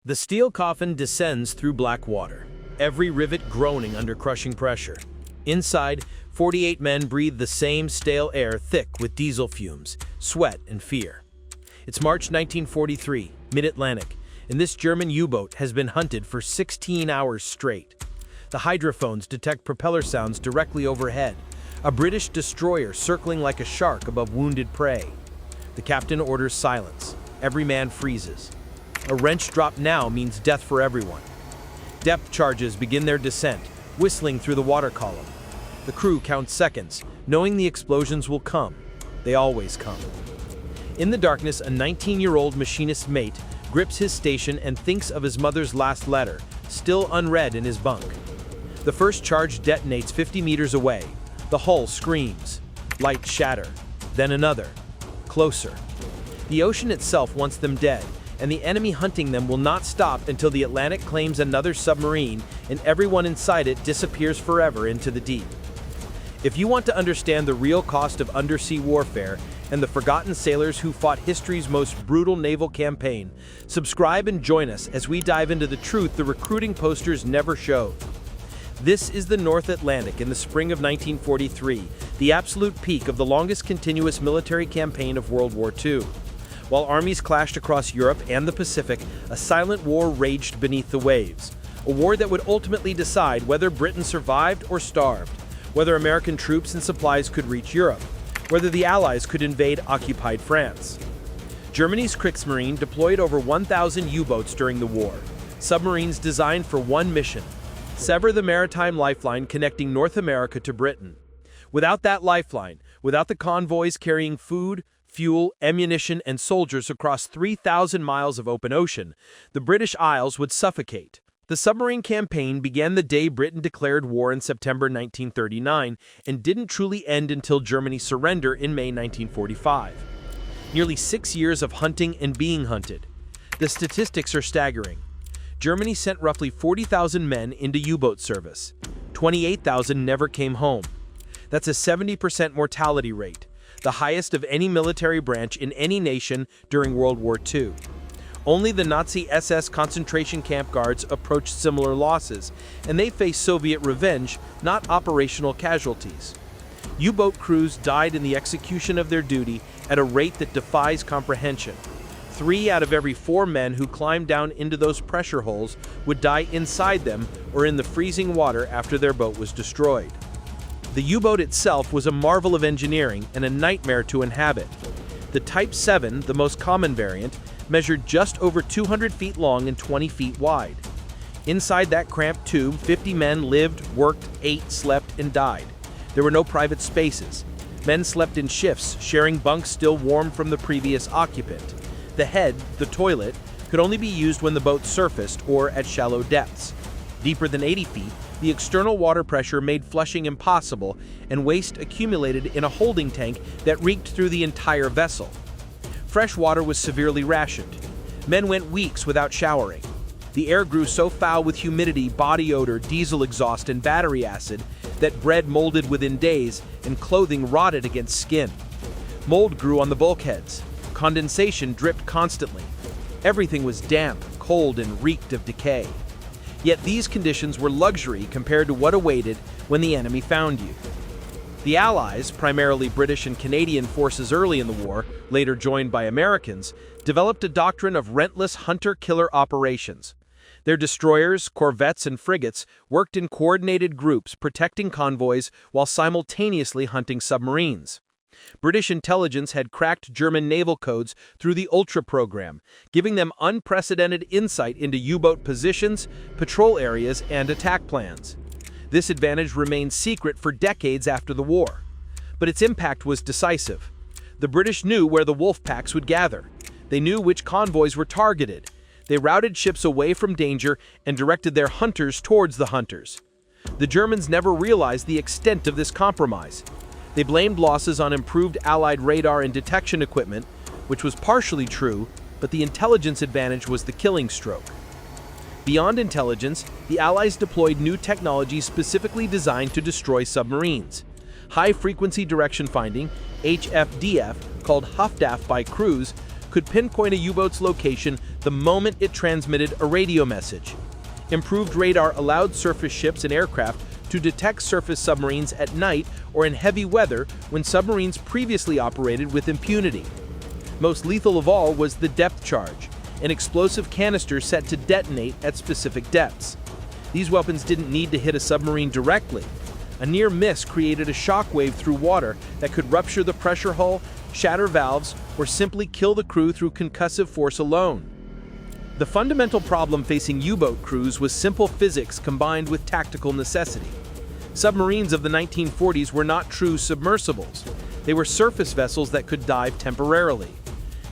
The steel coffin descends through black water, every rivet groaning under crushing pressure. Inside, 48 men breathe the same stale air thick with diesel fumes, sweat, and fear. It's March 1943, mid-Atlantic, and this German U-boat has been hunted for 16 hours straight. The hydrophones detect propeller sounds directly overhead, a British destroyer circling like a shark above wounded prey. The captain orders silence. Every man freezes. A wrench drop now means death for everyone. Depth charges begin their descent, whistling through the water column. The crew counts seconds, knowing the explosions will come. They always come. In the darkness, a 19-year-old machinist's mate grips his station and thinks of his mother's last letter, still unread in his bunk. The first charge detonates 50 meters away. The hull screams. Lights shatter. Then another. Closer. The ocean itself wants them dead, and the enemy hunting them will not stop until the Atlantic claims another submarine and everyone inside it disappears forever into the deep. If you want to understand the real cost of undersea warfare and the forgotten sailors who fought history's most brutal naval campaign, subscribe and join us as we dive into the truth the recruiting posters never showed. This is the North Atlantic in the spring of 1943, the absolute peak of the longest continuous military campaign of World War II. While armies clashed across Europe and the Pacific, a silent war raged beneath the waves. A war that would ultimately decide whether Britain survived or starved, whether American troops and supplies could reach Europe, whether the Allies could invade occupied France. Germany's Kriegsmarine deployed over 1,000 U-boats during the war, submarines designed for one mission: sever the maritime lifeline connecting North America to Britain. Without that lifeline, without the convoys carrying food, fuel, ammunition, and soldiers across 3,000 miles of open ocean, the British Isles would suffocate. The submarine campaign began the day Britain declared war in September 1939 and didn't truly end until Germany's surrender in May 1945. Nearly 6 years of hunting and being hunted. The statistics are staggering. Germany sent roughly 40,000 men into U-boat service. 28,000 never came home. That's a 70% mortality rate, the highest of any military branch in any nation during World War II. Only the Nazi SS concentration camp guards approached similar losses, and they faced Soviet revenge, not operational casualties. U-boat crews died in the execution of their duty at a rate that defies comprehension. 3 out of every 4 men who climbed down into those pressure holes would die inside them or in the freezing water after their boat was destroyed. The U-boat itself was a marvel of engineering and a nightmare to inhabit. The Type 7, the most common variant, measured just over 200 feet long and 20 feet wide. Inside that cramped tube, 50 men lived, worked, ate, slept, and died. There were no private spaces. Men slept in shifts, sharing bunks still warm from the previous occupant. The head, the toilet, could only be used when the boat surfaced or at shallow depths. Deeper than 80 feet, the external water pressure made flushing impossible, and waste accumulated in a holding tank that reeked through the entire vessel. Fresh water was severely rationed. Men went weeks without showering. The air grew so foul with humidity, body odor, diesel exhaust, and battery acid that bread molded within days and clothing rotted against skin. Mold grew on the bulkheads. Condensation dripped constantly. Everything was damp, cold, and reeked of decay. Yet these conditions were luxury compared to what awaited when the enemy found you. The Allies, primarily British and Canadian forces early in the war, later joined by Americans, developed a doctrine of relentless hunter-killer operations. Their destroyers, corvettes, and frigates worked in coordinated groups protecting convoys while simultaneously hunting submarines. British intelligence had cracked German naval codes through the Ultra program, giving them unprecedented insight into U-boat positions, patrol areas, and attack plans. This advantage remained secret for decades after the war. But its impact was decisive. The British knew where the wolf packs would gather. They knew which convoys were targeted. They routed ships away from danger and directed their hunters towards the hunters. The Germans never realized the extent of this compromise. They blamed losses on improved Allied radar and detection equipment, which was partially true, but the intelligence advantage was the killing stroke. Beyond intelligence, the Allies deployed new technology specifically designed to destroy submarines. High-frequency direction finding, HFDF, called HFDF by crews, could pinpoint a U-boat's location the moment it transmitted a radio message. Improved radar allowed surface ships and aircraft to detect surface submarines at night or in heavy weather when submarines previously operated with impunity. Most lethal of all was the depth charge, an explosive canister set to detonate at specific depths. These weapons didn't need to hit a submarine directly. A near miss created a shock wave through water that could rupture the pressure hull, shatter valves, or simply kill the crew through concussive force alone. The fundamental problem facing U-boat crews was simple physics combined with tactical necessity. Submarines of the 1940s were not true submersibles. They were surface vessels that could dive temporarily.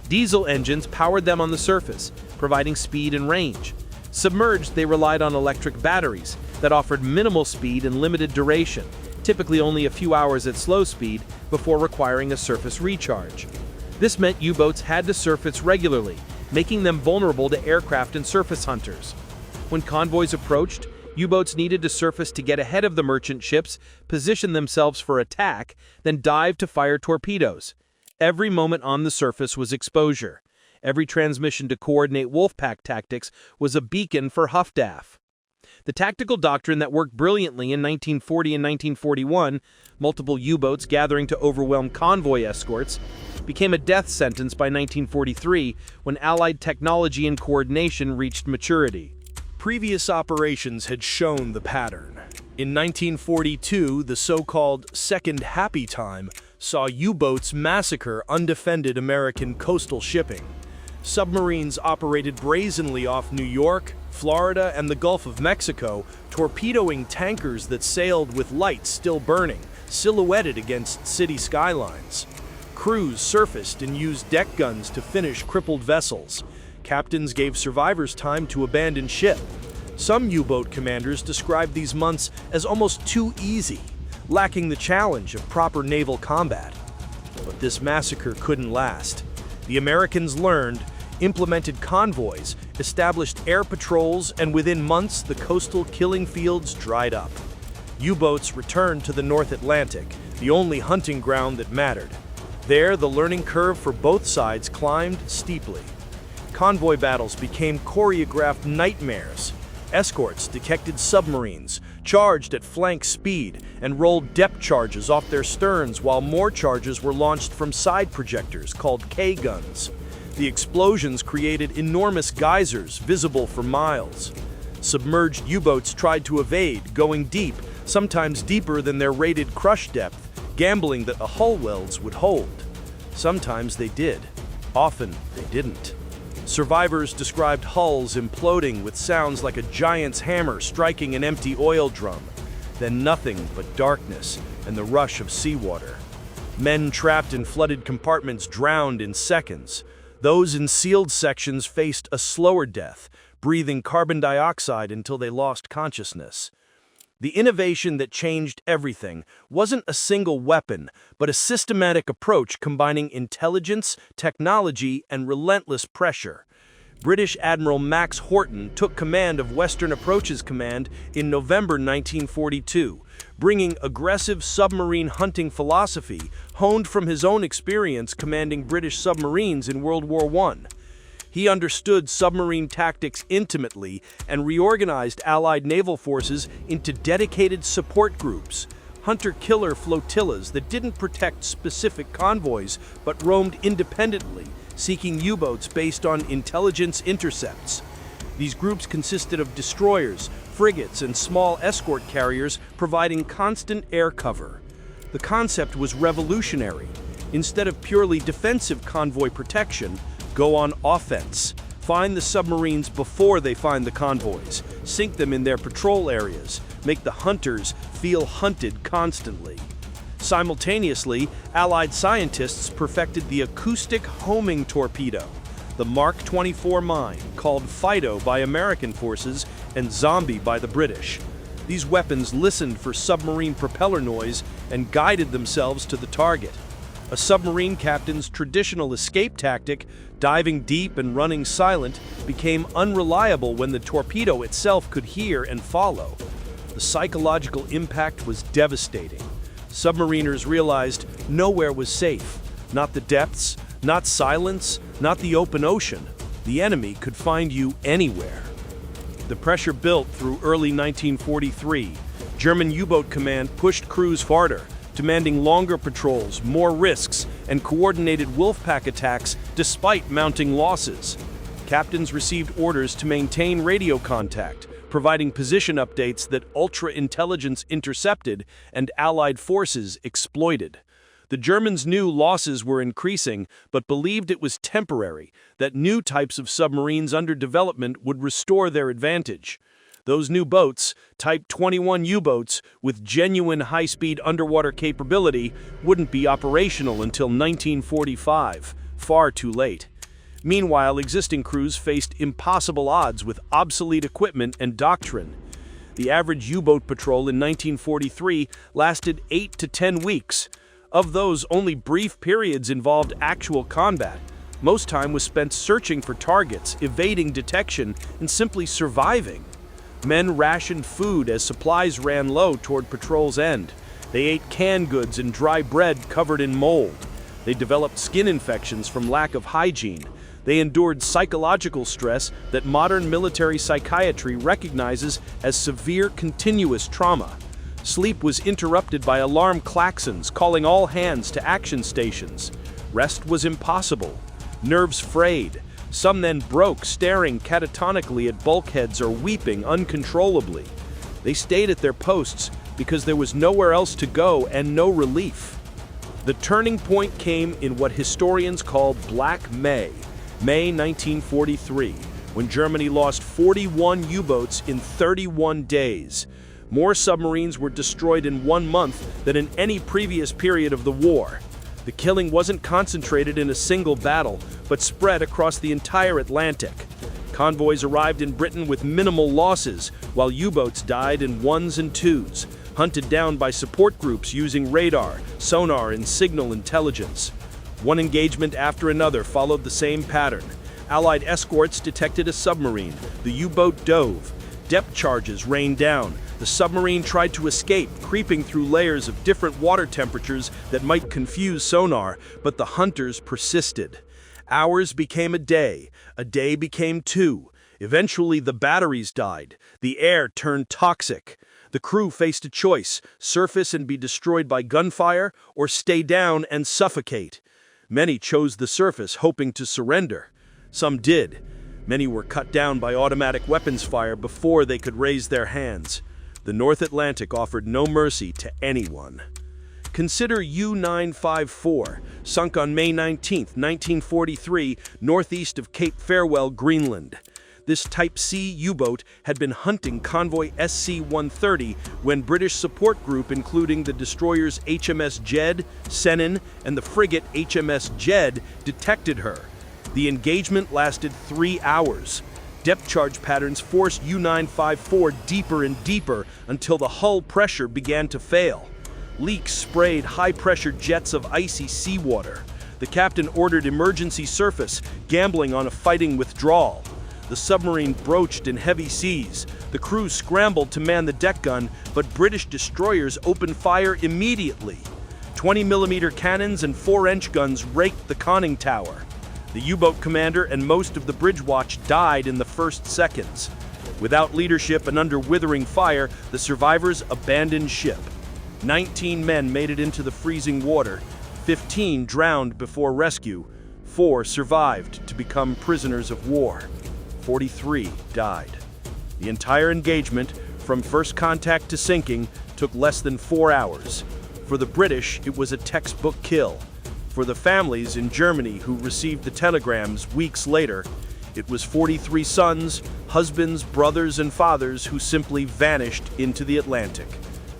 Diesel engines powered them on the surface, providing speed and range. Submerged, they relied on electric batteries that offered minimal speed and limited duration, typically only a few hours at slow speed before requiring a surface recharge. This meant U-boats had to surface regularly, making them vulnerable to aircraft and surface hunters. When convoys approached, U-boats needed to surface to get ahead of the merchant ships, position themselves for attack, then dive to fire torpedoes. Every moment on the surface was exposure. Every transmission to coordinate wolfpack tactics was a beacon for Huffdaff. The tactical doctrine that worked brilliantly in 1940 and 1941, multiple U-boats gathering to overwhelm convoy escorts, became a death sentence by 1943 when Allied technology and coordination reached maturity. Previous operations had shown the pattern. In 1942, the so-called Second Happy Time saw U-boats massacre undefended American coastal shipping. Submarines operated brazenly off New York, Florida, and the Gulf of Mexico, torpedoing tankers that sailed with lights still burning, silhouetted against city skylines. Crews surfaced and used deck guns to finish crippled vessels. Captains gave survivors time to abandon ship. Some U-boat commanders described these months as almost too easy, lacking the challenge of proper naval combat. But this massacre couldn't last. The Americans learned, implemented convoys, established air patrols, and within months the coastal killing fields dried up. U-boats returned to the North Atlantic, the only hunting ground that mattered. There, the learning curve for both sides climbed steeply. Convoy battles became choreographed nightmares. Escorts detected submarines, charged at flank speed, and rolled depth charges off their sterns while more charges were launched from side projectors called K-guns. The explosions created enormous geysers visible for miles. Submerged U-boats tried to evade, going deep, sometimes deeper than their rated crush depth, gambling that the hull welds would hold. Sometimes they did. Often they didn't. Survivors described hulls imploding with sounds like a giant's hammer striking an empty oil drum, then nothing but darkness and the rush of seawater. Men trapped in flooded compartments drowned in seconds. Those in sealed sections faced a slower death, breathing carbon dioxide until they lost consciousness. The innovation that changed everything wasn't a single weapon, but a systematic approach combining intelligence, technology, and relentless pressure. British Admiral Max Horton took command of Western Approaches Command in November 1942, bringing aggressive submarine hunting philosophy honed from his own experience commanding British submarines in World War I. He understood submarine tactics intimately and reorganized Allied naval forces into dedicated support groups, hunter-killer flotillas that didn't protect specific convoys but roamed independently, seeking U-boats based on intelligence intercepts. These groups consisted of destroyers, frigates, and small escort carriers providing constant air cover. The concept was revolutionary. Instead of purely defensive convoy protection, go on offense. Find the submarines before they find the convoys. Sink them in their patrol areas. Make the hunters feel hunted constantly. Simultaneously, Allied scientists perfected the acoustic homing torpedo, the Mark 24 mine, called Fido by American forces and Zombie by the British. These weapons listened for submarine propeller noise and guided themselves to the target. A submarine captain's traditional escape tactic, diving deep and running silent, became unreliable when the torpedo itself could hear and follow. The psychological impact was devastating. Submariners realized nowhere was safe, not the depths, Not silence, not the open ocean. The enemy could find you anywhere. The pressure built through early 1943. German U-boat command pushed crews farther, demanding longer patrols, more risks, and coordinated wolfpack attacks despite mounting losses. Captains received orders to maintain radio contact, providing position updates that ultra-intelligence intercepted and Allied forces exploited. The Germans knew losses were increasing, but believed it was temporary, that new types of submarines under development would restore their advantage. Those new boats, Type 21 U-boats with genuine high-speed underwater capability, wouldn't be operational until 1945, far too late. Meanwhile, existing crews faced impossible odds with obsolete equipment and doctrine. The average U-boat patrol in 1943 lasted 8 to 10 weeks. Of those, only brief periods involved actual combat. Most time was spent searching for targets, evading detection, and simply surviving. Men rationed food as supplies ran low toward patrol's end. They ate canned goods and dry bread covered in mold. They developed skin infections from lack of hygiene. They endured psychological stress that modern military psychiatry recognizes as severe continuous trauma. Sleep was interrupted by alarm klaxons calling all hands to action stations. Rest was impossible. Nerves frayed. Some then broke, staring catatonically at bulkheads or weeping uncontrollably. They stayed at their posts because there was nowhere else to go and no relief. The turning point came in what historians call Black May, May 1943, when Germany lost 41 U-boats in 31 days. More submarines were destroyed in 1 month than in any previous period of the war. The killing wasn't concentrated in a single battle, but spread across the entire Atlantic. Convoys arrived in Britain with minimal losses, while U-boats died in ones and twos, hunted down by support groups using radar, sonar, and signal intelligence. One engagement after another followed the same pattern. Allied escorts detected a submarine. The U-boat dove. Depth charges rained down. The submarine tried to escape, creeping through layers of different water temperatures that might confuse sonar, but the hunters persisted. Hours became a day became 2. Eventually, the batteries died. The air turned toxic. The crew faced a choice: surface and be destroyed by gunfire, or stay down and suffocate. Many chose the surface, hoping to surrender. Some did. Many were cut down by automatic weapons fire before they could raise their hands. The North Atlantic offered no mercy to anyone. Consider U-954, sunk on May 19, 1943, northeast of Cape Farewell, Greenland. This Type C U-boat had been hunting convoy SC-130 when British support group, including the destroyers HMS Jed, Senin, and the frigate HMS Jed, detected her. The engagement lasted 3 hours. Depth charge patterns forced U-954 deeper and deeper until the hull pressure began to fail. Leaks sprayed high-pressure jets of icy seawater. The captain ordered emergency surface, gambling on a fighting withdrawal. The submarine broached in heavy seas. The crew scrambled to man the deck gun, but British destroyers opened fire immediately. 20mm cannons and 4-inch guns raked the conning tower. The U-boat commander and most of the bridge watch died in the first seconds. Without leadership and under withering fire, the survivors abandoned ship. 19 men made it into the freezing water. 15 drowned before rescue. 4 survived to become prisoners of war. 43 died. The entire engagement, from first contact to sinking, took less than 4 hours. For the British, it was a textbook kill. For the families in Germany who received the telegrams weeks later, it was 43 sons, husbands, brothers, and fathers who simply vanished into the Atlantic.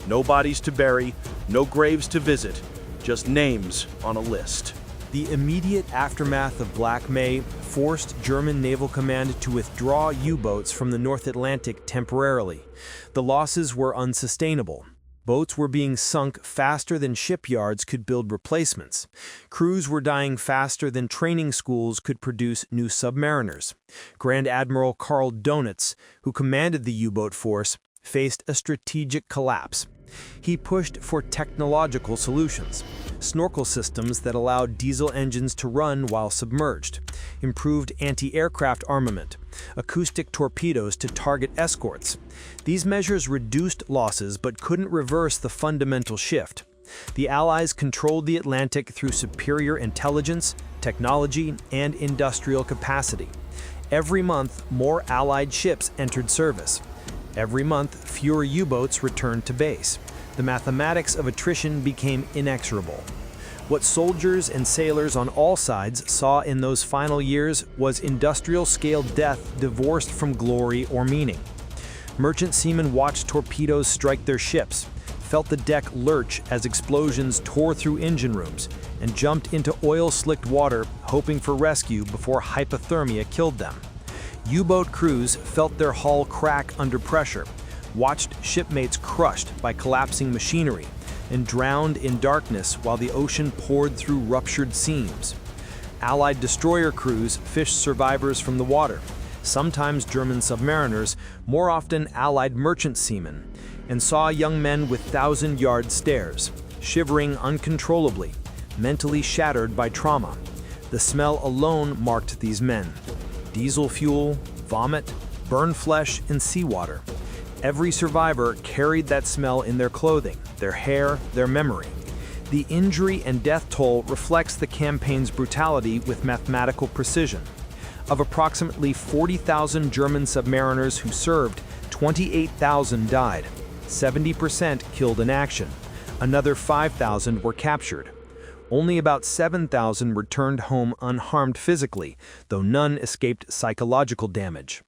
No bodies to bury, no graves to visit, just names on a list. The immediate aftermath of Black May forced German Naval Command to withdraw U-boats from the North Atlantic temporarily. The losses were unsustainable. Boats were being sunk faster than shipyards could build replacements. Crews were dying faster than training schools could produce new submariners. Grand Admiral Karl Donitz, who commanded the U-boat force, faced a strategic collapse. He pushed for technological solutions, snorkel systems that allowed diesel engines to run while submerged, improved anti-aircraft armament, acoustic torpedoes to target escorts. These measures reduced losses but couldn't reverse the fundamental shift. The Allies controlled the Atlantic through superior intelligence, technology, and industrial capacity. Every month, more Allied ships entered service. Every month, fewer U-boats returned to base. The mathematics of attrition became inexorable. What soldiers and sailors on all sides saw in those final years was industrial-scale death divorced from glory or meaning. Merchant seamen watched torpedoes strike their ships, felt the deck lurch as explosions tore through engine rooms, and jumped into oil-slicked water hoping for rescue before hypothermia killed them. U-boat crews felt their hull crack under pressure, watched shipmates crushed by collapsing machinery, and drowned in darkness while the ocean poured through ruptured seams. Allied destroyer crews fished survivors from the water, sometimes German submariners, more often Allied merchant seamen, and saw young men with thousand-yard stares, shivering uncontrollably, mentally shattered by trauma. The smell alone marked these men. Diesel fuel, vomit, burned flesh, and seawater. Every survivor carried that smell in their clothing, their hair, their memory. The injury and death toll reflects the campaign's brutality with mathematical precision. Of approximately 40,000 German submariners who served, 28,000 died. 70% killed in action. Another 5,000 were captured. Only about 7,000 returned home unharmed physically, though none escaped psychological damage.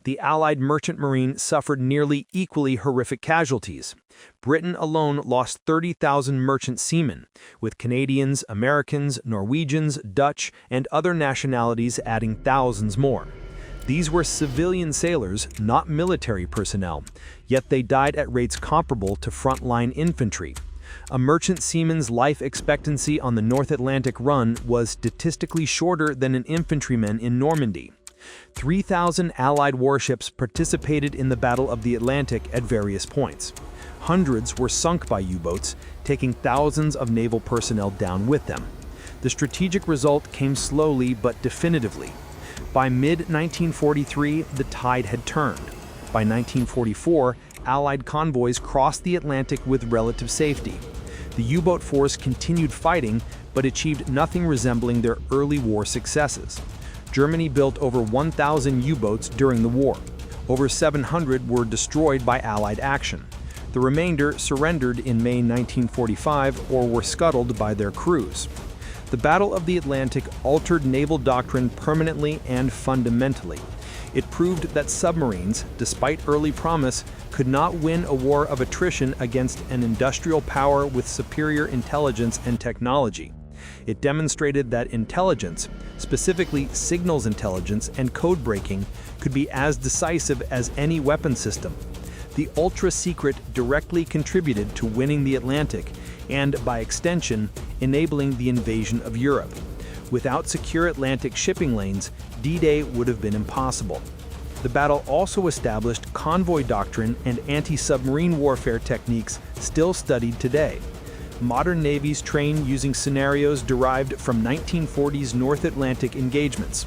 The Allied merchant marine suffered nearly equally horrific casualties. Britain alone lost 30,000 merchant seamen, with Canadians, Americans, Norwegians, Dutch, and other nationalities adding thousands more. These were civilian sailors, not military personnel, yet they died at rates comparable to frontline infantry. A merchant seaman's life expectancy on the North Atlantic run was statistically shorter than an infantryman in Normandy. 3,000 Allied warships participated in the Battle of the Atlantic at various points. Hundreds were sunk by U-boats, taking thousands of naval personnel down with them. The strategic result came slowly but definitively. By mid-1943, the tide had turned. By 1944, Allied convoys crossed the Atlantic with relative safety. The U-boat force continued fighting, but achieved nothing resembling their early war successes. Germany built over 1,000 U-boats during the war. Over 700 were destroyed by Allied action. The remainder surrendered in May 1945 or were scuttled by their crews. The Battle of the Atlantic altered naval doctrine permanently and fundamentally. It proved that submarines, despite early promise, could not win a war of attrition against an industrial power with superior intelligence and technology. It demonstrated that intelligence, specifically signals intelligence and code breaking, could be as decisive as any weapon system. The ultra-secret directly contributed to winning the Atlantic and, by extension, enabling the invasion of Europe. Without secure Atlantic shipping lanes, D-Day would have been impossible. The battle also established convoy doctrine and anti-submarine warfare techniques still studied today. Modern navies train using scenarios derived from 1940s North Atlantic engagements.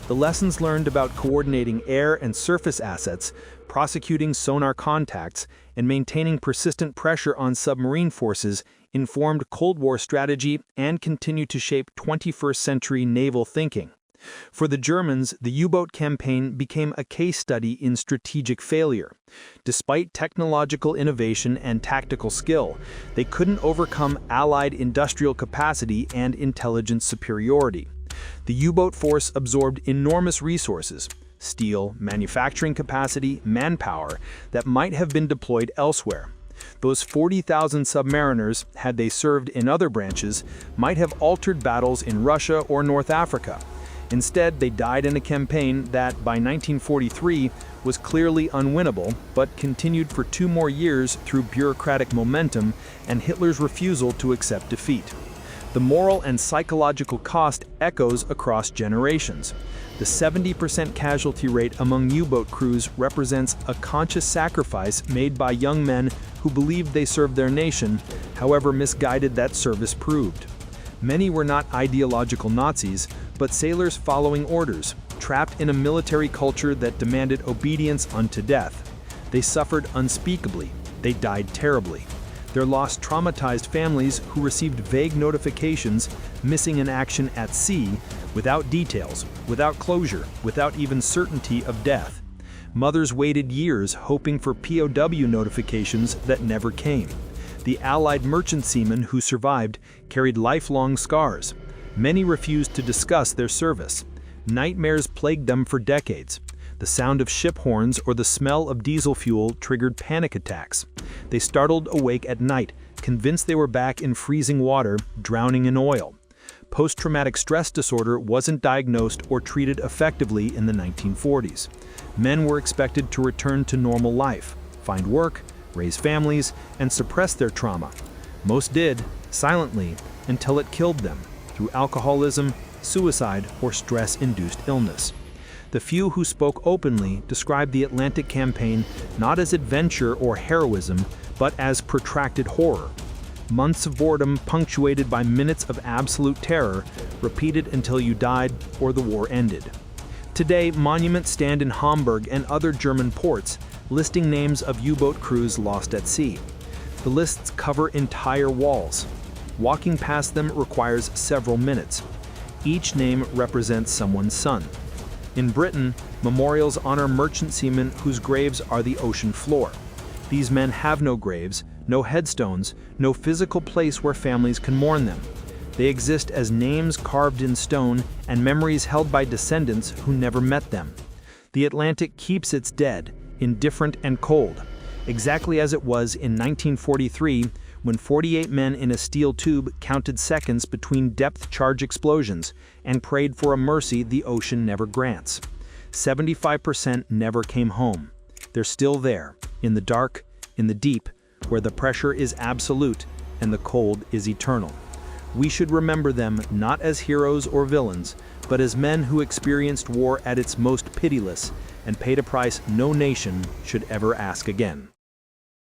The lessons learned about coordinating air and surface assets, prosecuting sonar contacts, and maintaining persistent pressure on submarine forces informed Cold War strategy and continue to shape 21st century naval thinking. For the Germans, the U-boat campaign became a case study in strategic failure. Despite technological innovation and tactical skill, they couldn't overcome Allied industrial capacity and intelligence superiority. The U-boat force absorbed enormous resources, steel, manufacturing capacity, manpower, that might have been deployed elsewhere. Those 40,000 submariners, had they served in other branches, might have altered battles in Russia or North Africa. Instead, they died in a campaign that, by 1943, was clearly unwinnable, but continued for 2 more years through bureaucratic momentum and Hitler's refusal to accept defeat. The moral and psychological cost echoes across generations. The 70% casualty rate among U-boat crews represents a conscious sacrifice made by young men who believed they served their nation, however misguided that service proved. Many were not ideological Nazis, but sailors following orders, trapped in a military culture that demanded obedience unto death. They suffered unspeakably. They died terribly. Their loss traumatized families who received vague notifications missing in action at sea, without details, without closure, without even certainty of death. Mothers waited years hoping for POW notifications that never came. The Allied merchant seamen who survived carried lifelong scars. Many refused to discuss their service. Nightmares plagued them for decades. The sound of ship horns or the smell of diesel fuel triggered panic attacks. They startled awake at night, convinced they were back in freezing water, drowning in oil. Post-traumatic stress disorder wasn't diagnosed or treated effectively in the 1940s. Men were expected to return to normal life, find work, raise families, and suppress their trauma. Most did, silently, until it killed them, through alcoholism, suicide, or stress-induced illness. The few who spoke openly described the Atlantic campaign not as adventure or heroism, but as protracted horror. Months of boredom punctuated by minutes of absolute terror, repeated until you died or the war ended. Today, monuments stand in Hamburg and other German ports, listing names of U-boat crews lost at sea. The lists cover entire walls. Walking past them requires several minutes. Each name represents someone's son. In Britain, memorials honor merchant seamen whose graves are the ocean floor. These men have no graves, no headstones, no physical place where families can mourn them. They exist as names carved in stone and memories held by descendants who never met them. The Atlantic keeps its dead, indifferent and cold, exactly as it was in 1943 when 48 men in a steel tube counted seconds between depth charge explosions and prayed for a mercy the ocean never grants. 75% never came home. They're still there, in the dark, in the deep, where the pressure is absolute and the cold is eternal. We should remember them not as heroes or villains, but as men who experienced war at its most pitiless and paid a price no nation should ever ask again.